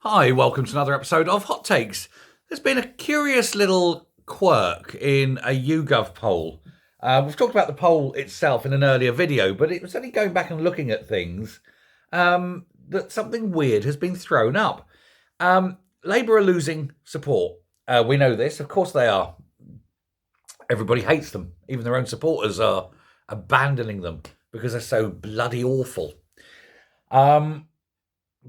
Hi, welcome to another episode of Hot Takes. There's been a curious little quirk in a YouGov poll. We've talked about the poll itself in an earlier video, but it was only going back and looking at things that something weird has been thrown up. Labour are losing support. We know this. Of course they are. Everybody hates them. Even their own supporters are abandoning them because they're so bloody awful.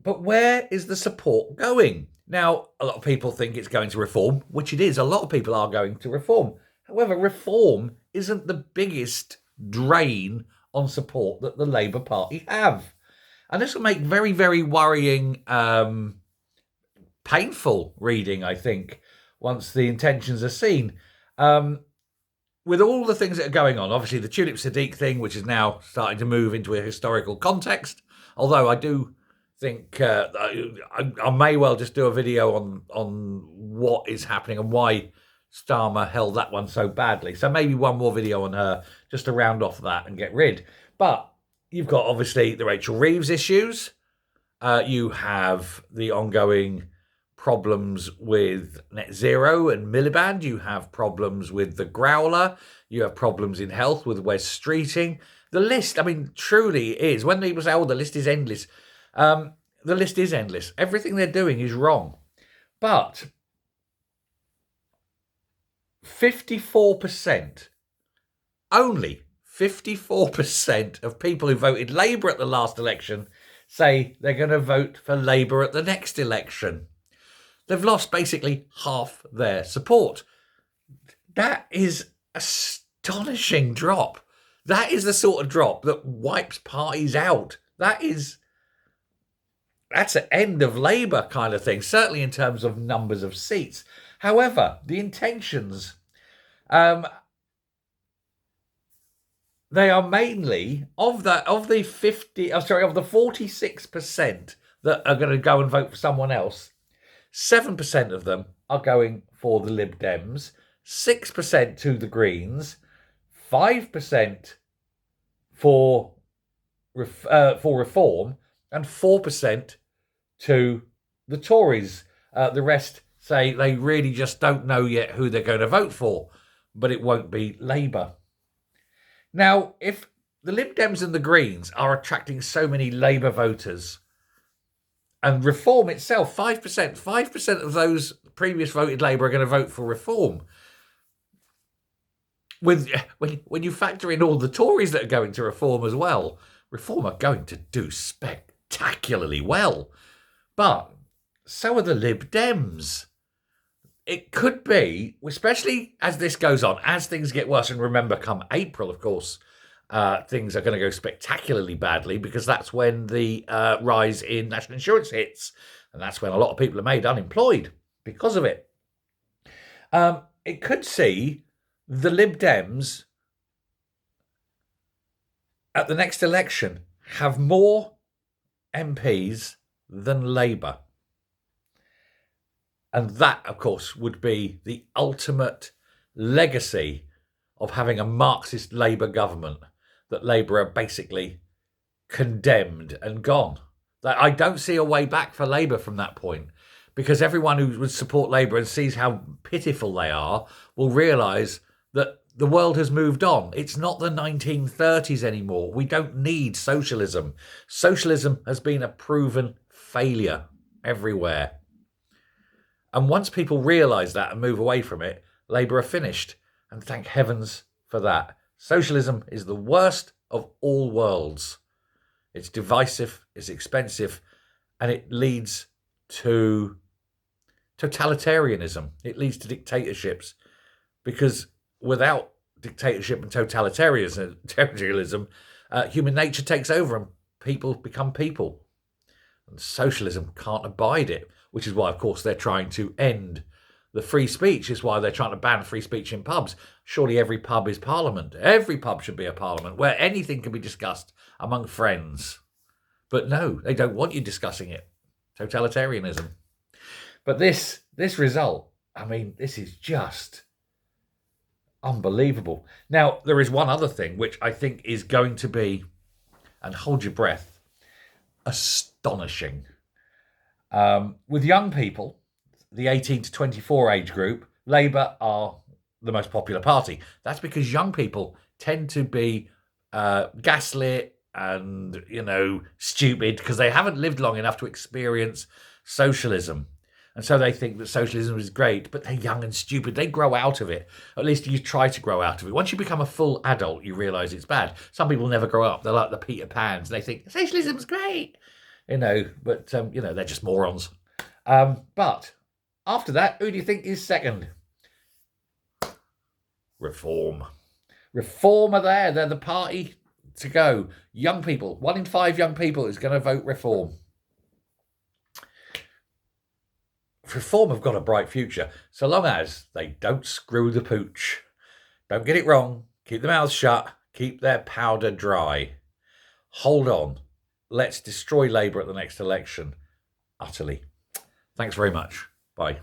But where is the support going? Now, a lot of people think it's going to reform, which it is. A lot of people are going to reform. However, reform isn't the biggest drain on support that the Labour Party have. And this will make very, very worrying, painful reading, I think, once the intentions are seen. With all the things that are going on, obviously the Tulip Sadiq thing, which is now starting to move into a historical context, although I do think I may well just do a video on what is happening and why Starmer held that one so badly. So maybe one more video on her just to round off that and get rid. But you've got obviously the Rachel Reeves issues. You have the ongoing problems with Net Zero and Miliband. You have problems with the Growler. You have problems in health with Wes Streeting. The list, I mean, truly is. When people say, oh, the list is endless. The list is endless. Everything they're doing is wrong. But 54%, only 54% of people who voted Labour at the last election say they're going to vote for Labour at the next election. They've lost basically half their support. That is an astonishing drop. That is the sort of drop that wipes parties out. That's an end of Labour kind of thing, certainly in terms of numbers of seats. However, the intentions, they are mainly of the 46% that are going to go and vote for someone else. 7% of them are going for the Lib Dems, 6% to the Greens, 5% for reform, and 4% to the Tories. The rest say they really just don't know yet who they're going to vote for, but it won't be Labour. Now, if the Lib Dems and the Greens are attracting so many Labour voters, and reform itself, 5% of those previous voted Labour are going to vote for reform. When you factor in all the Tories that are going to reform as well, reform are going to do spectacularly well. But so are the Lib Dems. It could be, especially as this goes on, as things get worse, and remember, come April, of course, things are going to go spectacularly badly because that's when the rise in national insurance hits. And that's when a lot of people are made unemployed because of it. It could see the Lib Dems at the next election have more MPs than Labour. And that, of course, would be the ultimate legacy of having a Marxist Labour government, that Labour are basically condemned and gone. I don't see a way back for Labour from that point, because everyone who would support Labour and sees how pitiful they are will realise that the world has moved on. It's not the 1930s anymore. We don't need socialism. Socialism has been a proven failure everywhere. And once people realise that and move away from it, Labour are finished. And thank heavens for that. Socialism is the worst of all worlds. It's divisive, it's expensive, and it leads to totalitarianism. It leads to dictatorships, because without dictatorship and totalitarianism, human nature takes over and people become people. And socialism can't abide it, which is why, of course, they're trying to end the free speech. Is why they're trying to ban free speech in pubs. Surely every pub is parliament. Every pub should be a parliament where anything can be discussed among friends. But no, they don't want you discussing it. Totalitarianism. But this result, I mean, this is just unbelievable. Now, there is one other thing which I think is going to be, and hold your breath, astonishing. With young people, the 18 to 24 age group, Labour are the most popular party. That's because young people tend to be gaslit and, stupid because they haven't lived long enough to experience socialism. And so they think that socialism is great, but they're young and stupid. They grow out of it. At least you try to grow out of it. Once you become a full adult, you realise it's bad. Some people never grow up. They're like the Peter Pans. They think socialism's great, but they're just morons. But after that, who do you think is second? Reform. Reform are there. They're the party to go. Young people. 1 in 5 young people is going to vote Reform. Reform have got a bright future, so long as they don't screw the pooch. Don't get it wrong. Keep their mouths shut. Keep their powder dry. Hold on. Let's destroy Labour at the next election. Utterly. Thanks very much. Bye.